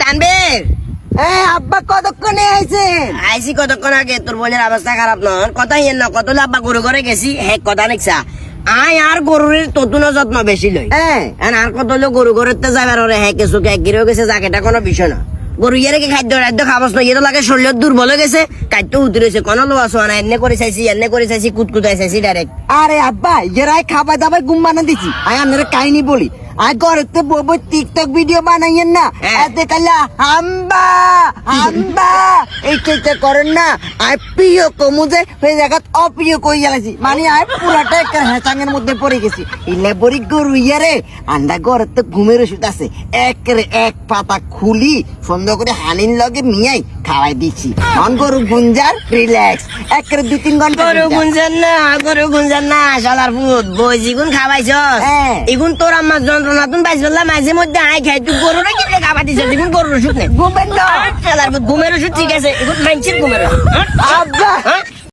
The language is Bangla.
তানবীর আব্বা কতক্ষণে আইছেন? আইসি কতক্ষণ আগে। তোর বোনের অবস্থা খারাপ নয়, কথা ইয়ে না, কত আব্বা গরু ঘরে গেছি, হ্যাঁ কথা নিকসা আয় আর গরুর ততুন যত্ন বেশি লই। আর কত হলো গরু ঘরের তে যাবার ওরে হ্যাঁ কিছু গিরেও গেছে, যাক এটা কোনো বিষয় না। গরু ইয়ে রেখে খাদ্য রাদ্য খাবাস না, ইয়ে তো লাগে শরীর দুর্বল হয়ে গেছে, কাটতে উতরেছে, কোনো লোয়া শোয়া না, এনে করে চাইছি কুতকুতাই চাইছি ডাইরেক্ট। আরে আব্বা এরাই খাবার দাবার গুম বানা দিছি। আয় আপনারা কাহিনী বলি, আর ঘরেতে বই টিকটক ভিডিও বানাইয়েন না, এতে কালা হাম্বা হাম্বা এইটা করেন না। আর প্রিয় কমুজে ওই জায়গাত অপ্রিয় কই গেলাছি, মানে আর পুরাটা একটা হেঁচাঙের মধ্যে পড়ে গেছি। ইলে বড়ি গরু ইয়ারে আন্ডা ঘরেতে ঘুমের ওষুধ আছে, এক পাতা খুলি সুন্দর করে হানির লগে মিয়াই খাওয়াই দিচ্ছি। গরু গুঞ্জার রিল্যাক্স, একের 2-3 ঘন্টা গরু গুঞ্জান না শালার ফুট বই জিগুন খাবাইছ এগুন তোর আমার যন্ত্রণা তুমি বাইশ বললাম মাঝে মধ্যে আই খাই, তুই গরুটা কি খাবা দিছ? এগুন গরুর ওষুধ নেই, ঘুমেন না শালার ফুট ঘুমের ওষুধ ঠিক আছে, এগুন মাইনছির ঘুমের ওষুধ। আব্বা